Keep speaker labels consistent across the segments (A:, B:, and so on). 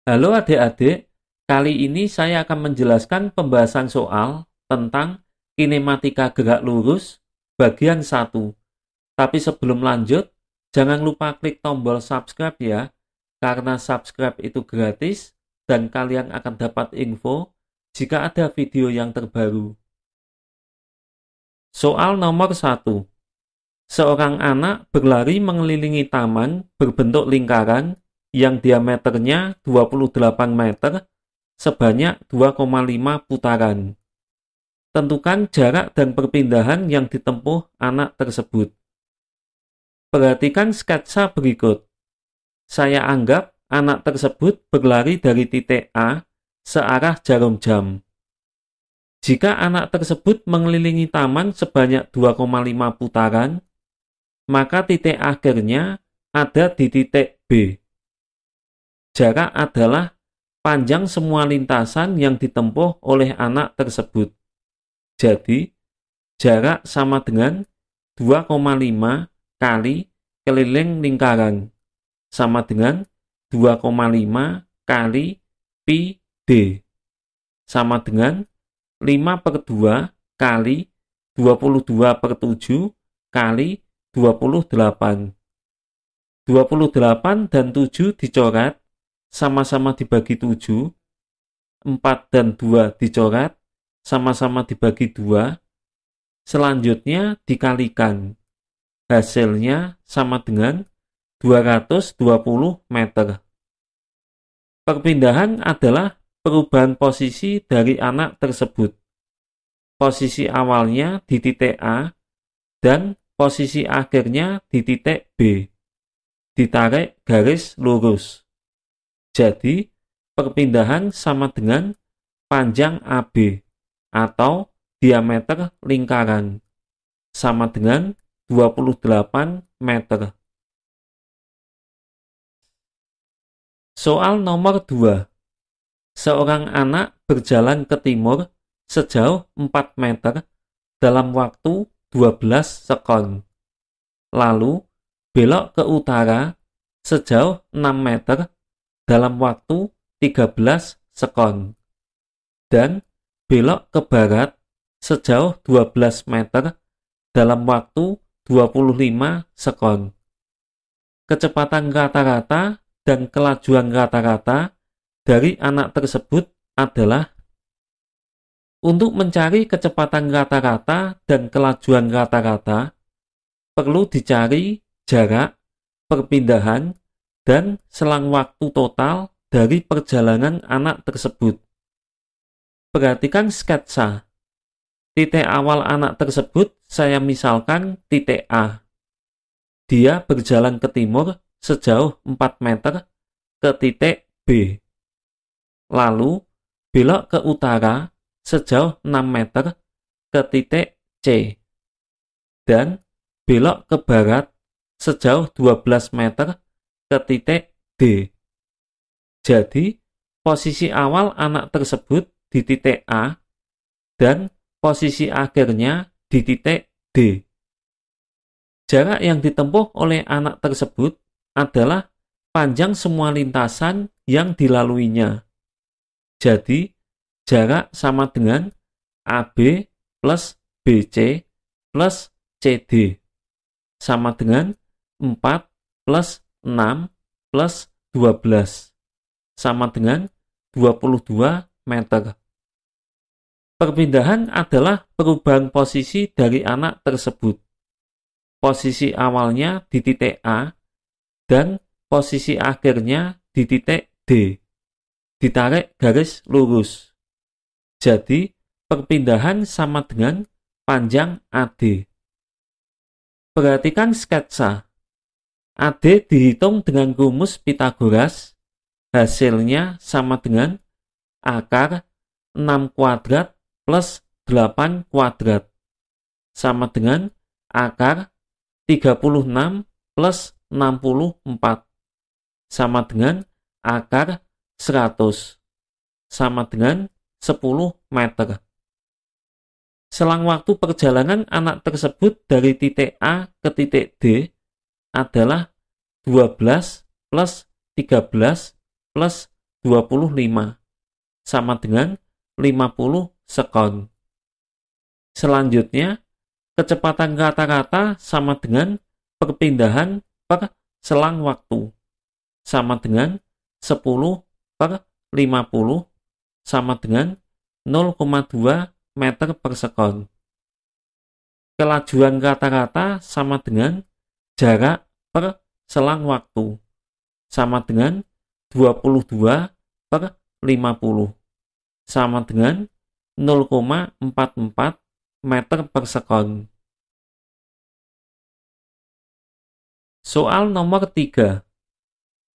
A: Halo adik-adik, kali ini saya akan menjelaskan pembahasan soal tentang kinematika gerak lurus bagian 1. Tapi sebelum lanjut, jangan lupa klik tombol subscribe ya, karena subscribe itu gratis dan kalian akan dapat info jika ada video yang terbaru. Soal nomor 1. Seorang anak berlari mengelilingi taman berbentuk lingkaran yang diameternya 28 meter sebanyak 2,5 putaran. Tentukan jarak dan perpindahan yang ditempuh anak tersebut. Perhatikan sketsa berikut. Saya anggap anak tersebut berlari dari titik A searah jarum jam. Jika anak tersebut mengelilingi taman sebanyak 2,5 putaran, maka titik akhirnya ada di titik B. Jarak adalah panjang semua lintasan yang ditempuh oleh anak tersebut. Jadi, jarak sama dengan 2,5 kali keliling lingkaran, sama dengan 2,5 kali pi d, sama dengan 5/2 kali 22/7 kali 28. 28 dan 7 dicoret, sama-sama dibagi 7. 4 dan 2 dicoret, sama-sama dibagi 2. Selanjutnya dikalikan. Hasilnya sama dengan 220 meter. Perpindahan adalah perubahan posisi dari anak tersebut. Posisi awalnya di titik A dan posisi akhirnya di titik B. Ditarik garis lurus. Jadi, perpindahan sama dengan panjang AB atau diameter lingkaran, sama dengan 28 meter. Soal nomor 2. Seorang anak berjalan ke timur sejauh 4 meter dalam waktu 12 sekon. Lalu, belok ke utara sejauh 6 meter dalam waktu 13 sekon. Dan belok ke barat sejauh 12 meter dalam waktu 25 sekon. Kecepatan rata-rata dan kelajuan rata-rata dari anak tersebut adalah. Untuk mencari kecepatan rata-rata dan kelajuan rata-rata, perlu dicari jarak, perpindahan, dan selang waktu total dari perjalanan anak tersebut. Perhatikan sketsa. Titik awal anak tersebut saya misalkan titik A. Dia berjalan ke timur sejauh 4 meter ke titik B. Lalu belok ke utara sejauh 6 meter ke titik C. Dan belok ke barat sejauh 12 meter ke titik D. Jadi, posisi awal anak tersebut di titik A dan posisi akhirnya di titik D. Jarak yang ditempuh oleh anak tersebut adalah panjang semua lintasan yang dilaluinya. Jadi, jarak sama dengan AB plus BC plus CD. Sama dengan 4 plus 6 plus 12. Sama dengan 22 meter. Perpindahan adalah perubahan posisi dari anak tersebut. Posisi awalnya di titik A dan posisi akhirnya di titik D. Ditarik garis lurus. Jadi, perpindahan sama dengan panjang AD. Perhatikan sketsa. AD dihitung dengan rumus Pythagoras. Hasilnya sama dengan akar 6 kuadrat plus 8 kuadrat. Sama dengan akar 36 plus 64. Sama dengan akar 100. Sama dengan 10 meter. Selang waktu perjalanan anak tersebut dari titik A ke titik D adalah 12 plus 13 plus 25, sama dengan 50 sekon. Selanjutnya, kecepatan kata-kata sama dengan perpindahan per selang waktu, sama dengan 10 per 50, sama dengan 0,2 meter per sekon. Kelajuan kata-kata sama dengan jarak per selang waktu, sama dengan 22 per 50, sama dengan 0,44 meter per sekon. Soal nomor 3.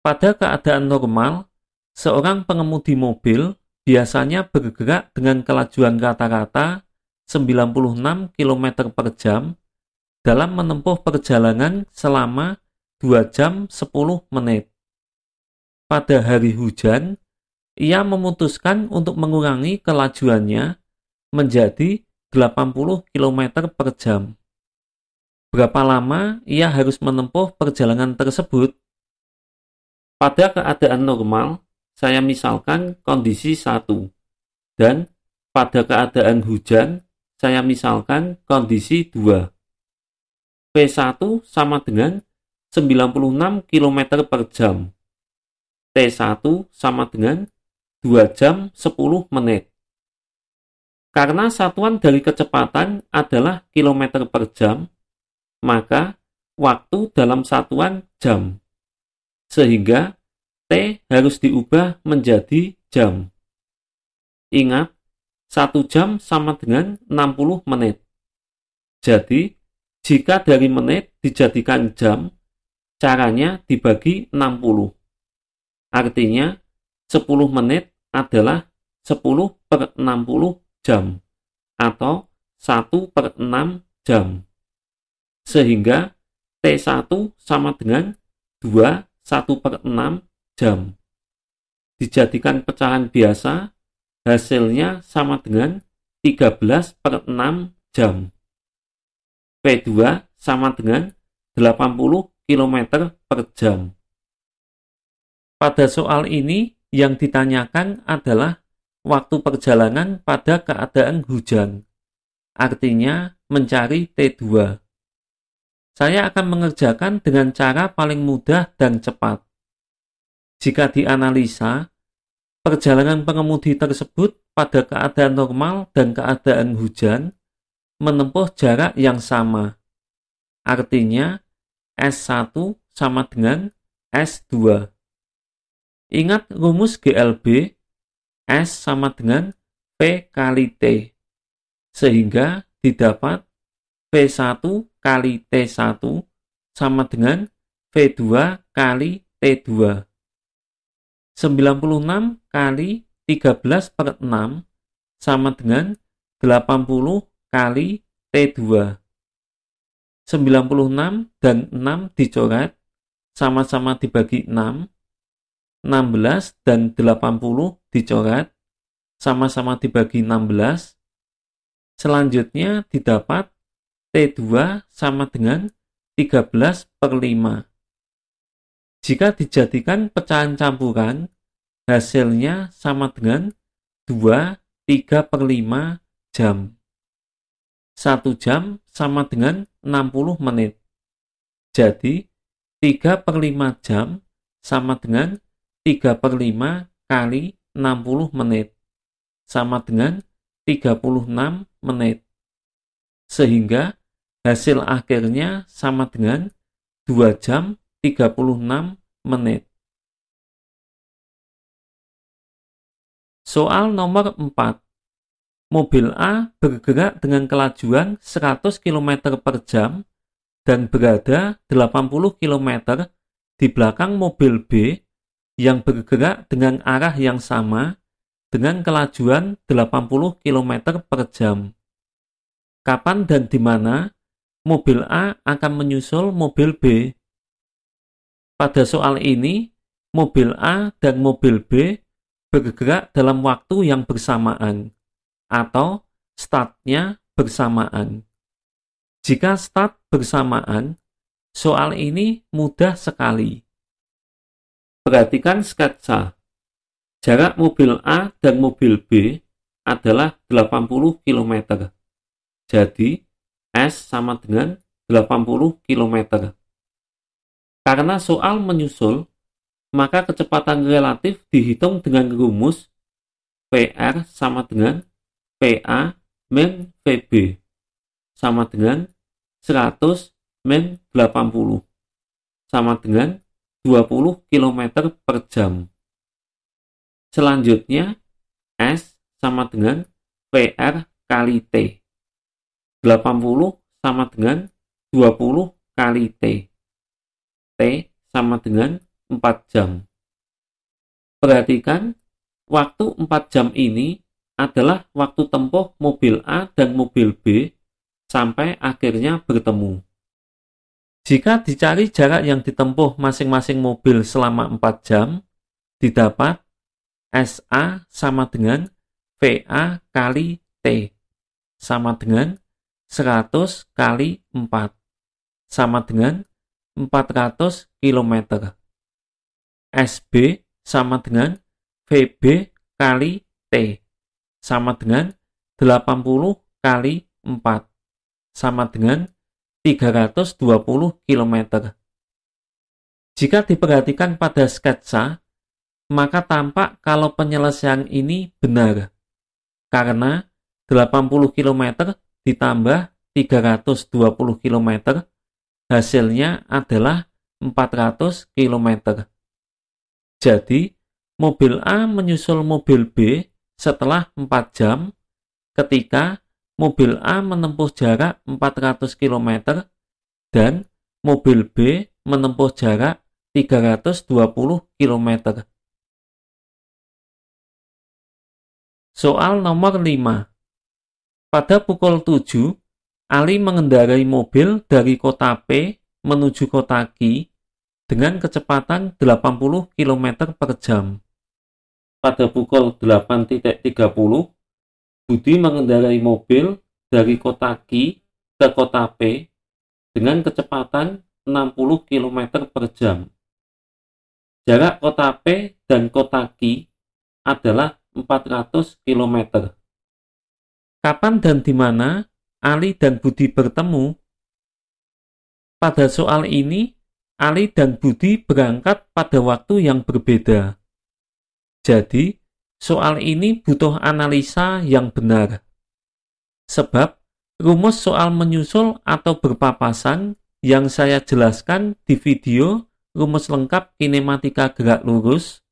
A: Pada keadaan normal, seorang pengemudi mobil biasanya bergerak dengan kelajuan kata-kata 96 km per jam dalam menempuh perjalanan selama 2 jam 10 menit. Pada hari hujan, ia memutuskan untuk mengurangi kelajuannya menjadi 80 km per jam. Berapa lama ia harus menempuh perjalanan tersebut? Pada keadaan normal, saya misalkan kondisi 1. Dan pada keadaan hujan, saya misalkan kondisi 2. P1 sama dengan 96 km per jam. T1 sama dengan 2 jam 10 menit. Karena satuan dari kecepatan adalah kilometer per jam, maka waktu dalam satuan jam. Sehingga T harus diubah menjadi jam. Ingat, 1 jam sama dengan 60 menit. Jadi, jika dari menit dijadikan jam, caranya dibagi 60. Artinya, 10 menit adalah 10 per 60 jam, atau 1 per 6 jam. Sehingga T1 sama dengan 2 1 per 6 jam. Dijadikan pecahan biasa, hasilnya sama dengan 13 per 6 jam. P2 sama dengan 80 km per jam. Pada soal ini, yang ditanyakan adalah waktu perjalanan pada keadaan hujan. Artinya, mencari T2. Saya akan mengerjakan dengan cara paling mudah dan cepat. Jika dianalisa, perjalanan pengemudi tersebut pada keadaan normal dan keadaan hujan menempuh jarak yang sama. Artinya, S1 sama dengan S2. Ingat rumus GLB, S sama dengan P kali T. Sehingga didapat V1 kali T1 sama dengan V2 kali T2. 96 kali 13 per 6 sama dengan 80 kali T2. 96 dan 6 dicoret, sama-sama dibagi 6. 16 dan 80 dicoret, sama-sama dibagi 16. Selanjutnya didapat T2 sama dengan 13 per 5. Jika dijadikan pecahan campuran, hasilnya sama dengan 2 3 per 5 jam. 1 jam sama dengan 60 menit. Jadi, 3 per 5 jam sama dengan 3 per 5 kali 60 menit. Sama dengan 36 menit. Sehingga hasil akhirnya sama dengan 2 jam 36 menit. Soal nomor 4. Mobil A bergerak dengan kelajuan 100 km per jam dan berada 80 km di belakang mobil B yang bergerak dengan arah yang sama dengan kelajuan 80 km per jam. Kapan dan di mana mobil A akan menyusul mobil B? Pada soal ini, mobil A dan mobil B bergerak dalam waktu yang bersamaan, atau startnya bersamaan. Jika start bersamaan, soal ini mudah sekali. Perhatikan sketsa. Jarak mobil A dan mobil B adalah 80 km. Jadi, S sama dengan 80 km. Karena soal menyusul, maka kecepatan relatif dihitung dengan rumus PR sama dengan PA min VB sama dengan 100 min 80 sama dengan 20 km per jam. Selanjutnya, S sama dengan PR kali T. 80 sama dengan 20 kali T. T sama dengan 4 jam. Perhatikan, waktu 4 jam ini adalah waktu tempuh mobil A dan mobil B sampai akhirnya bertemu. Jika dicari jarak yang ditempuh masing-masing mobil selama 4 jam, didapat SA sama dengan VA kali T sama dengan 100 kali 4 sama dengan 400 km. SB sama dengan VB kali T sama dengan 80 kali 4 sama dengan 320 km. Jika diperhatikan pada sketsa, maka tampak kalau penyelesaian ini benar, karena 80 km ditambah 320 km, hasilnya adalah 400 km. Jadi, mobil A menyusul mobil B setelah 4 jam, ketika mobil A menempuh jarak 400 km dan mobil B menempuh jarak 320 km. Soal nomor 5. Pada pukul 7, Ali mengendarai mobil dari kota P menuju kota Q dengan kecepatan 80 km per jam. Pada pukul 8.30, Budi mengendarai mobil dari kota Q ke kota P dengan kecepatan 60 km per jam. Jarak kota P dan kota Q adalah 400 km. Kapan dan di mana Ali dan Budi bertemu? Pada soal ini, Ali dan Budi berangkat pada waktu yang berbeda. Jadi, soal ini butuh analisa yang benar. Sebab, rumus soal menyusul atau berpapasan yang saya jelaskan di video rumus lengkap kinematika gerak lurus,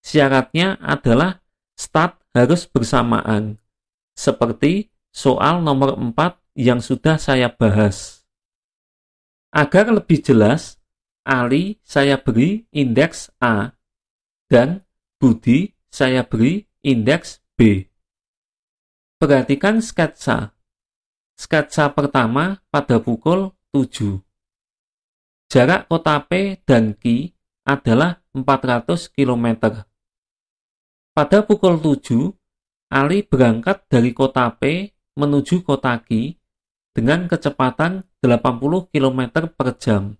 A: syaratnya adalah start harus bersamaan, seperti soal nomor 4 yang sudah saya bahas. Agar lebih jelas, Ali saya beri indeks A, dan Budi saya beri indeks B. Perhatikan sketsa. Sketsa pertama pada pukul 7. Jarak kota P dan Q adalah 400 km. Pada pukul 7, Ali berangkat dari kota P menuju kota Q dengan kecepatan 80 km per jam.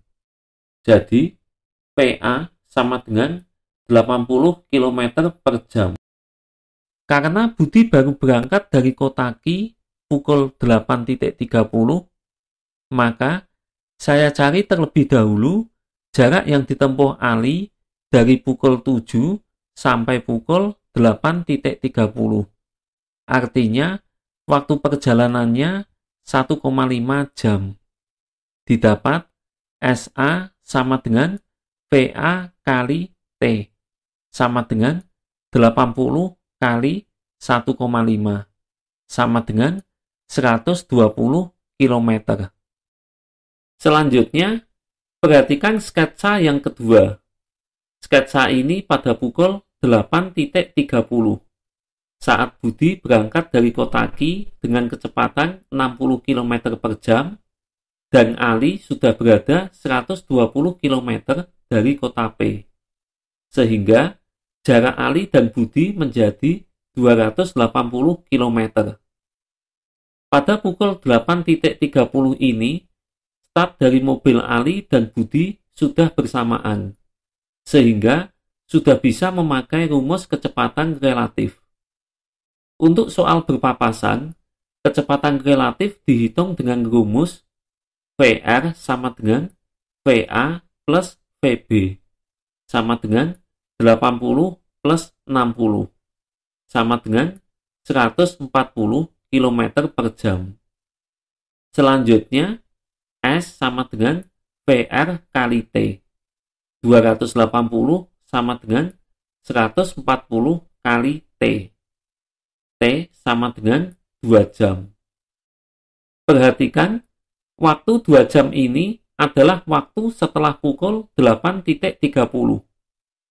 A: Jadi, PA sama dengan 80 km per jam. Karena Budi baru berangkat dari kota Q pukul 8.30, maka saya cari terlebih dahulu jarak yang ditempuh Ali dari pukul 7 sampai pukul 8.30. Artinya, waktu perjalanannya 1,5 jam. Didapat SA sama dengan VA kali T sama dengan 80 kali 1,5 sama dengan 120 km. Selanjutnya, perhatikan sketsa yang kedua. Sketsa ini pada pukul 8.30 saat Budi berangkat dari kota Q dengan kecepatan 60 km per jam dan Ali sudah berada 120 km dari kota P. Sehingga jarak Ali dan Budi menjadi 280 km. Pada pukul 8.30 ini, start dari mobil Ali dan Budi sudah bersamaan. Sehingga sudah bisa memakai rumus kecepatan relatif. Untuk soal berpapasan, kecepatan relatif dihitung dengan rumus VR sama dengan VA plus VB sama dengan 80 plus 60 sama dengan 140 km per jam. Selanjutnya, S sama dengan VR kali T. 280 sama dengan 140 kali T. T sama dengan 2 jam. Perhatikan, waktu 2 jam ini adalah waktu setelah pukul 8.30.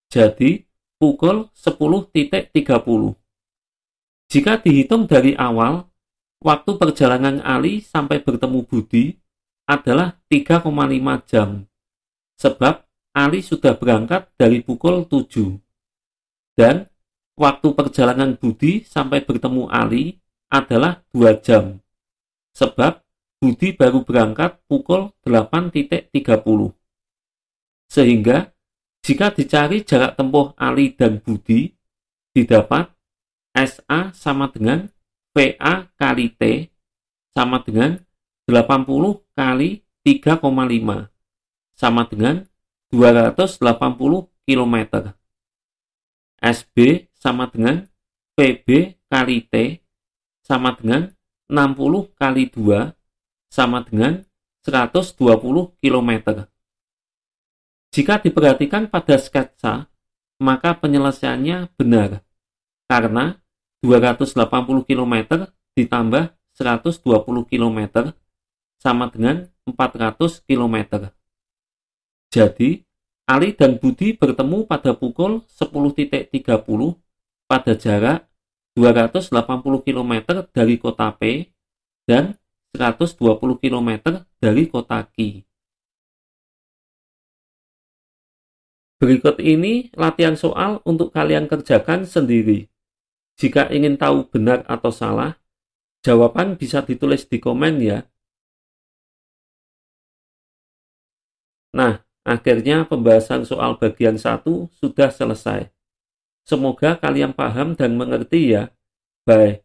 A: Jadi, pukul 10.30. Jika dihitung dari awal, waktu perjalanan Ali sampai bertemu Budi adalah 3,5 jam. Sebab Ali sudah berangkat dari pukul 7. Dan waktu perjalanan Budi sampai bertemu Ali adalah 2 jam. Sebab Budi baru berangkat pukul 8.30. Sehingga, jika dicari jarak tempuh Ali dan Budi, didapat SA sama dengan VA kali T sama dengan 80 kali 3,5 sama dengan 280 km. SB sama dengan PB kali T sama dengan 60 kali 2 sama dengan 120 km. Jika diperhatikan pada sketsa, maka penyelesaiannya benar, karena 280 km ditambah 120 km sama dengan 400 km. Jadi, Ali dan Budi bertemu pada pukul 10.30 pada jarak 280 km dari kota P dan 120 km dari kota Q. Berikut ini latihan soal untuk kalian kerjakan sendiri. Jika ingin tahu benar atau salah, jawaban bisa ditulis di komen ya. Nah, akhirnya pembahasan soal bagian 1 sudah selesai. Semoga kalian paham dan mengerti ya. Bye.